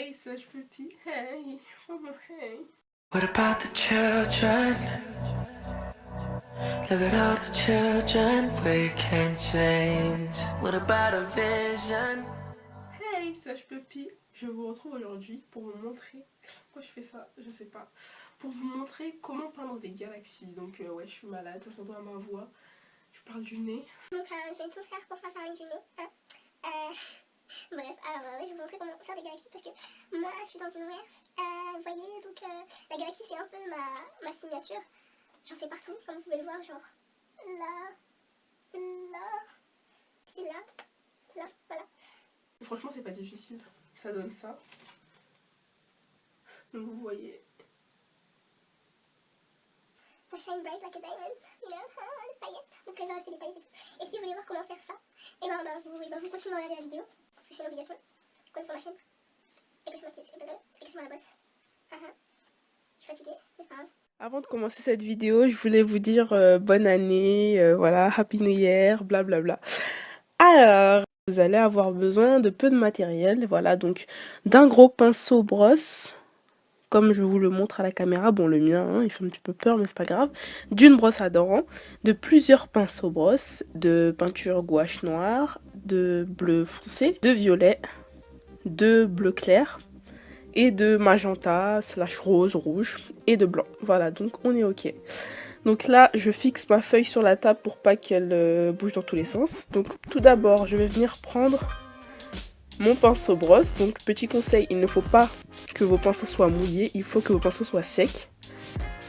Hey, Sage Puppy, hey, oh hey. What about the children? Look at all the children we can change. What about a vision? Hey, Sage Puppy, je vous retrouve aujourd'hui pour vous montrer. Pourquoi je fais ça? Je sais pas. Pour vous montrer comment peindre des galaxies. Donc, ouais, je suis malade, ça s'entend à ma voix. Je parle du nez. Donc, je vais tout faire pour pas parler du nez. Hein. Bref, alors je vais vous montrer comment faire des galaxies parce que moi je suis dans une verse. Vous voyez, donc la galaxie c'est un peu ma signature. J'en fais partout, comme vous pouvez le voir, genre là, ici, là, voilà. Franchement, c'est pas difficile. Ça donne ça. Donc, vous voyez. Ça shine bright like a diamond, you know, les paillettes. Donc j'ai rajouté des paillettes et tout. Et si vous voulez voir comment faire ça, et vous continuez à regarder la vidéo, parce que c'est une obligation. Comme sur ma chaîne. Et que c'est moi qui ai fait et que c'est moi la bosse. Je suis fatiguée, mais c'est pas grave. Avant de commencer cette vidéo, je voulais vous dire bonne année, voilà, Happy New Year, blablabla. Alors, vous allez avoir besoin de peu de matériel, voilà, donc d'un gros pinceau brosse, comme je vous le montre à la caméra, bon le mien, hein, il fait un petit peu peur mais c'est pas grave, d'une brosse à dents, de plusieurs pinceaux brosses, de peinture gouache noire, de bleu foncé, de violet, de bleu clair, et de magenta, slash rose, rouge, et de blanc. Voilà, donc on est ok. Donc là, je fixe ma feuille sur la table pour pas qu'elle bouge dans tous les sens. Donc tout d'abord, je vais venir prendre mon pinceau brosse. Donc petit conseil, il ne faut pas que vos pinceaux soient mouillés, il faut que vos pinceaux soient secs.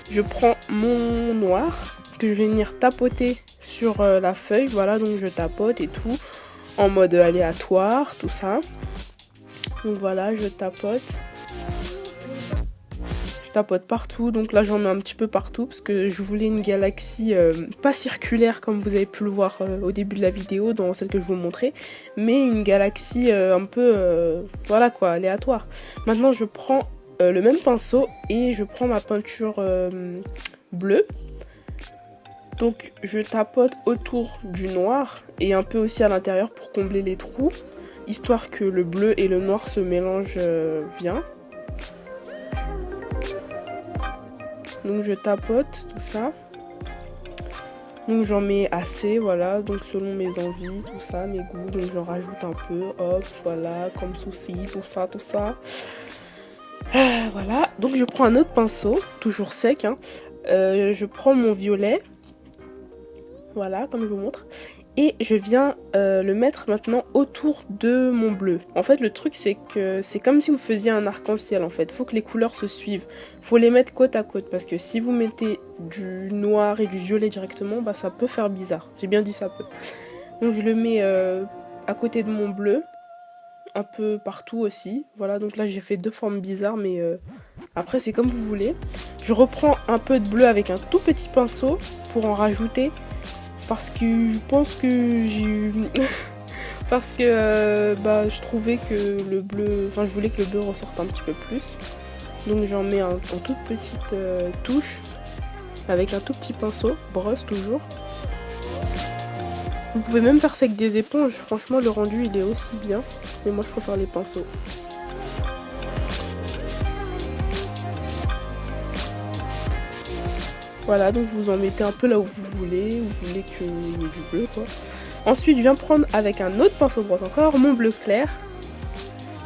Je prends mon noir, que je vais venir tapoter sur la feuille. Voilà, donc je tapote et tout, en mode aléatoire, tout ça. Donc voilà, je tapote. Tapote partout, donc là j'en mets un petit peu partout parce que je voulais une galaxie pas circulaire comme vous avez pu le voir au début de la vidéo dans celle que je vous montrais, mais une galaxie un peu voilà quoi, aléatoire. Maintenant je prends le même pinceau et je prends ma peinture bleue, donc je tapote autour du noir et un peu aussi à l'intérieur pour combler les trous, histoire que le bleu et le noir se mélangent bien. Donc je tapote tout ça. Donc j'en mets assez, voilà, donc selon mes envies, tout ça, mes goûts. Donc j'en rajoute un peu, hop, voilà, comme souci, tout ça, tout ça. Voilà, donc je prends un autre pinceau, toujours sec, hein. Je prends mon violet, voilà, comme je vous montre. Et je viens le mettre maintenant autour de mon bleu. En fait, le truc, c'est que c'est comme si vous faisiez un arc-en-ciel, en fait. Faut que les couleurs se suivent. Faut les mettre côte à côte, parce que si vous mettez du noir et du violet directement, bah ça peut faire bizarre. J'ai bien dit ça peut. Donc je le mets à côté de mon bleu, un peu partout aussi. Voilà, donc là j'ai fait deux formes bizarres, mais après c'est comme vous voulez. Je reprends un peu de bleu avec un tout petit pinceau pour en rajouter. Parce que je pense que j'ai parce que bah, je trouvais que le bleu, enfin je voulais que le bleu ressorte un petit peu plus. Donc j'en mets en toute petite touche avec un tout petit pinceau, brosse toujours. Vous pouvez même faire ça avec des éponges, franchement le rendu il est aussi bien, mais moi je préfère les pinceaux. Voilà, donc vous en mettez un peu là où vous voulez qu'il y ait du bleu quoi. Ensuite, je viens prendre avec un autre pinceau brosse encore mon bleu clair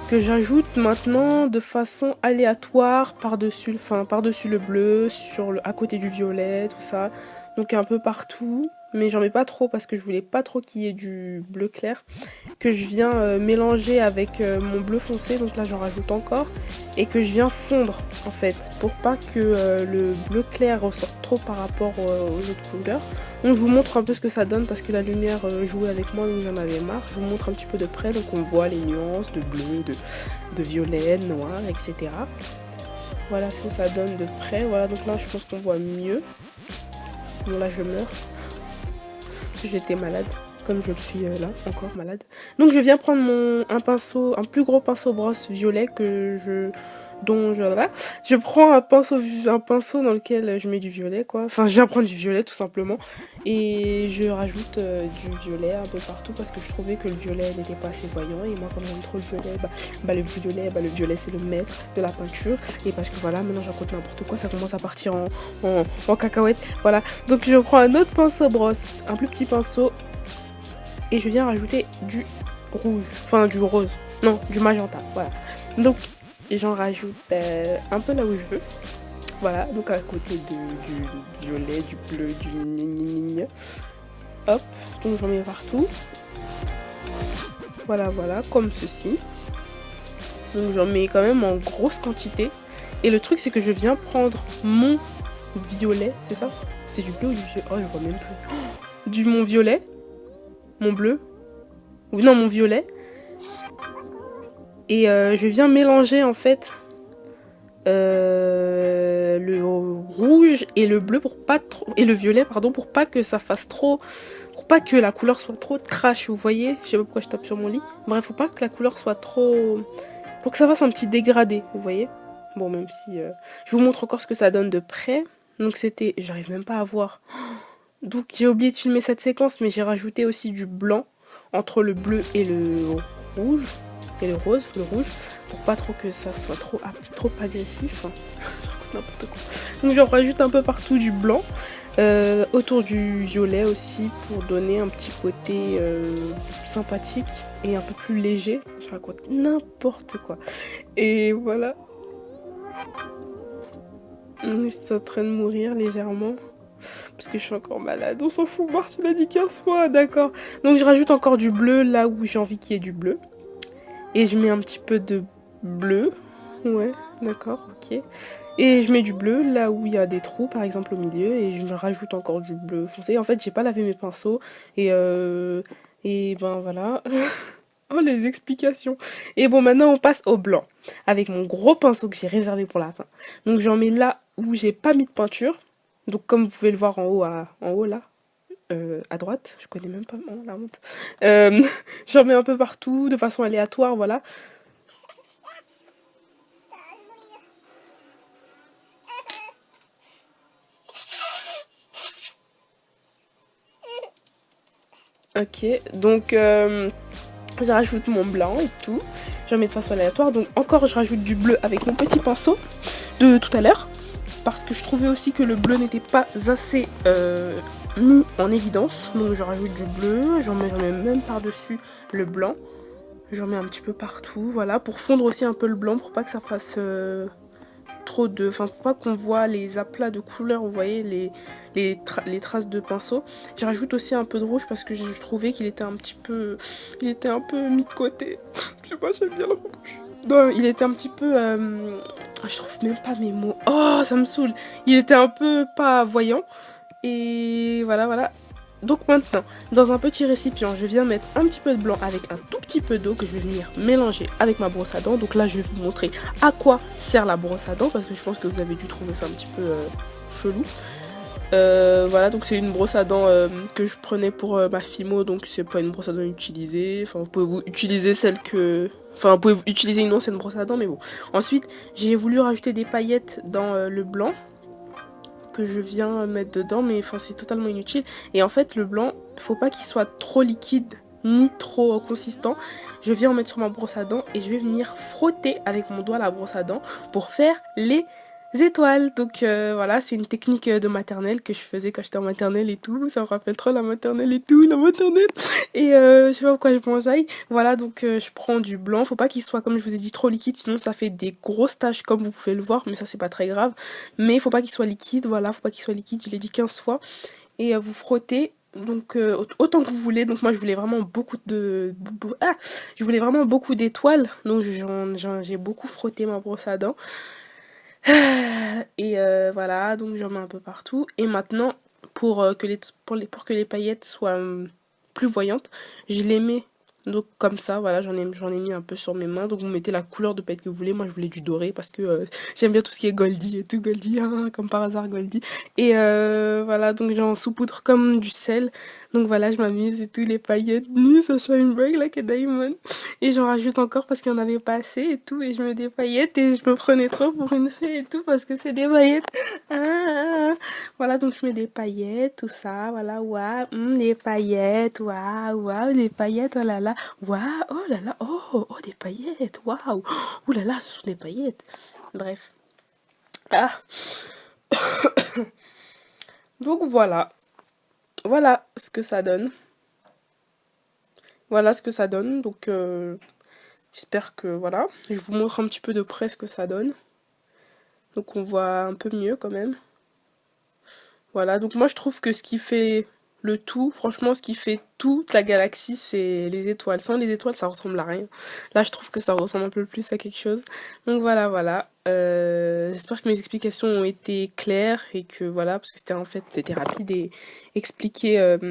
que j'ajoute maintenant de façon aléatoire par-dessus le bleu, à côté du violet, tout ça. Donc un peu partout, mais j'en mets pas trop parce que je voulais pas trop qu'il y ait du bleu clair que je viens mélanger avec mon bleu foncé, donc là j'en rajoute encore et que je viens fondre en fait pour pas que le bleu clair ressorte trop par rapport aux autres couleurs. Donc je vous montre un peu ce que ça donne parce que la lumière jouait avec moi donc j'en avais marre. Je vous montre un petit peu de près, donc on voit les nuances de bleu, de violet, de noir, etc. Voilà ce que ça donne de près. Voilà, donc là je pense qu'on voit mieux. Bon là je meurs. J'étais malade, comme je le suis là, encore malade. Donc je viens prendre un pinceau, un plus gros pinceau brosse violet que Donc voilà, je prends un pinceau dans lequel je mets du violet quoi. Enfin, je viens prendre du violet tout simplement et je rajoute du violet un peu partout parce que je trouvais que le violet n'était pas assez voyant et moi comme j'aime trop le violet, le violet c'est le maître de la peinture et parce que voilà, maintenant j'en compte n'importe quoi, ça commence à partir en cacahuète. Voilà, donc je prends un autre pinceau brosse, un plus petit pinceau et je viens rajouter du rouge, enfin du rose, non, du magenta, voilà. Donc j'en rajoute un peu là où je veux. Voilà, donc à côté du violet, du bleu, du gna. Hop, donc j'en mets partout. Voilà, voilà, comme ceci. Donc j'en mets quand même en grosse quantité. Et le truc c'est que je viens prendre mon violet, c'est ça? C'était du bleu ou du violet? Oh, je vois même plus. Mon violet, mon bleu, ou non mon violet. Et je viens mélanger en fait le rouge et le bleu pour pas trop, et le violet pardon, pour pas que ça fasse trop, pour pas que la couleur soit trop trash, vous voyez, je sais pas pourquoi je tape sur mon lit, bref, faut pas que la couleur soit trop, pour que ça fasse un petit dégradé, vous voyez. Bon, même si je vous montre encore ce que ça donne de près. Donc c'était, j'arrive même pas à voir, donc j'ai oublié de filmer cette séquence, mais j'ai rajouté aussi du blanc entre le bleu et le rouge et le rouge, pour pas trop que ça soit trop agressif. N'importe quoi. Donc j'en rajoute un peu partout du blanc, autour du violet aussi pour donner un petit côté sympathique et un peu plus léger. Je raconte n'importe quoi. Et voilà. Je suis en train de mourir légèrement. Parce que je suis encore malade. On s'en fout, Bart, tu l'as dit 15 fois, d'accord. Donc je rajoute encore du bleu là où j'ai envie qu'il y ait du bleu. Et je mets un petit peu de bleu. Ouais, d'accord, ok. Et je mets du bleu là où il y a des trous, par exemple au milieu. Et je me rajoute encore du bleu foncé. En fait, j'ai pas lavé mes pinceaux. Et ben voilà. Oh, les explications. Et bon, maintenant on passe au blanc. Avec mon gros pinceau que j'ai réservé pour la fin. Donc j'en mets là où j'ai pas mis de peinture. Donc comme vous pouvez le voir en haut là. À droite, je connais même pas la honte. J'en mets un peu partout de façon aléatoire, voilà. Ok, donc je rajoute mon blanc et tout. J'en mets de façon aléatoire. Donc encore je rajoute du bleu avec mon petit pinceau de tout à l'heure. Parce que je trouvais aussi que le bleu n'était pas assez mis en évidence. Donc je rajoute du bleu, j'en mets même par-dessus le blanc. J'en mets un petit peu partout, voilà, pour fondre aussi un peu le blanc, pour pas que ça fasse trop de... Enfin, pour pas qu'on voit les aplats de couleurs, vous voyez, les traces de pinceau. Je rajoute aussi un peu de rouge parce que je trouvais qu'il était un petit peu... Il était un peu mis de côté. Je sais pas, j'aime bien le rouge. Non, il était un petit peu... Je trouve même pas mes mots. Oh, ça me saoule. Il était un peu pas voyant. Et voilà, voilà. Donc maintenant, dans un petit récipient, je viens mettre un petit peu de blanc avec un tout petit peu d'eau que je vais venir mélanger avec ma brosse à dents. Donc là, je vais vous montrer à quoi sert la brosse à dents parce que je pense que vous avez dû trouver ça un petit peu chelou. Voilà, donc c'est une brosse à dents que je prenais pour ma Fimo, donc c'est pas une brosse à dents utilisée. Enfin, vous pouvez vous utiliser celle que... Enfin, vous pouvez utiliser une ancienne brosse à dents, mais bon. Ensuite, j'ai voulu rajouter des paillettes dans le blanc que je viens mettre dedans, mais enfin c'est totalement inutile. Et en fait le blanc, faut pas qu'il soit trop liquide ni trop consistant. Je viens en mettre sur ma brosse à dents et je vais venir frotter avec mon doigt la brosse à dents pour faire les étoiles. Donc voilà, c'est une technique de maternelle que je faisais quand j'étais en maternelle et tout. Ça me rappelle trop la maternelle et tout, la maternelle. Et je sais pas pourquoi je m'enjaille. Voilà, donc je prends du blanc. Faut pas qu'il soit, comme je vous ai dit, trop liquide, sinon ça fait des grosses taches comme vous pouvez le voir, mais ça c'est pas très grave. Mais il faut pas qu'il soit liquide, voilà, faut pas qu'il soit liquide, je l'ai dit 15 fois. Et vous frottez, donc autant que vous voulez. Donc moi je voulais vraiment beaucoup de... je voulais vraiment beaucoup d'étoiles, donc j'ai beaucoup frotté ma brosse à dents. Et voilà, donc j'en mets un peu partout. Et maintenant, pour que les paillettes soient plus voyantes, je les mets Donc comme ça, voilà, j'en ai mis un peu sur mes mains. Donc vous mettez la couleur de paillettes que vous voulez. Moi je voulais du doré parce que j'aime bien tout ce qui est Goldie et tout. Goldie, hein, comme par hasard Goldie. Et voilà, donc j'en saupoudre comme du sel. Donc voilà, je m'amuse et tout, les paillettes. Ça shine bright like a diamond. Et j'en rajoute encore parce qu'il n'y en avait pas assez et tout. Et je mets des paillettes et je me prenais trop pour une fée et tout parce que c'est des paillettes. Ah. Voilà, donc je mets des paillettes, tout ça, voilà, waouh, des paillettes, waouh, waouh, des paillettes, oh là là, waouh, oh là là, oh, des paillettes, waouh, oh là là, ce sont des paillettes. Bref. Ah. Donc voilà, voilà ce que ça donne. Voilà ce que ça donne, donc j'espère que, voilà, je vous montre un petit peu de près ce que ça donne. Donc on voit un peu mieux quand même. Voilà, donc moi je trouve que ce qui fait le tout, franchement ce qui fait toute la galaxie, c'est les étoiles. Sans les étoiles, ça ressemble à rien. Là je trouve que ça ressemble un peu plus à quelque chose. Donc voilà, voilà. J'espère que mes explications ont été claires et que voilà, parce que c'était rapide et expliqué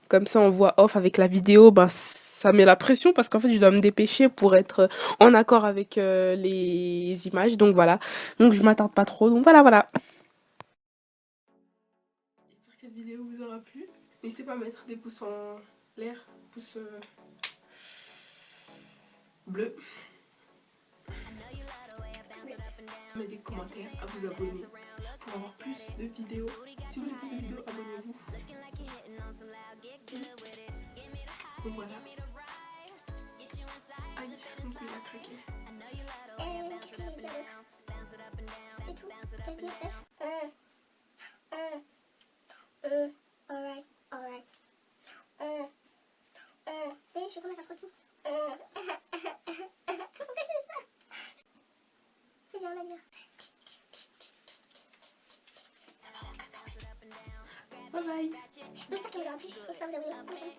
comme ça en voix off avec la vidéo, ben ça met la pression parce qu'en fait je dois me dépêcher pour être en accord avec les images. Donc voilà, donc je m'attarde pas trop. Donc voilà, voilà. J'espère que cette vidéo vous aura plu. N'hésitez pas à mettre des pouces en l'air, pouces bleus. Mettez des commentaires, à vous abonner pour avoir plus de vidéos. Si vous voulez plus de vidéos, abonnez-vous. Donc voilà. Aïe, mon cou il a craqué. Qu'est-ce que j'ai dit d'autre? C'est tout? Qu'est-ce qu'il fait? Alright, alright. Je suis comme un croquis. Pourquoi je fais ça? J'ai rien à dire. Bye bye. J'espère que vous aura plu. N'hésitez pas à vous abonner. À la prochaine.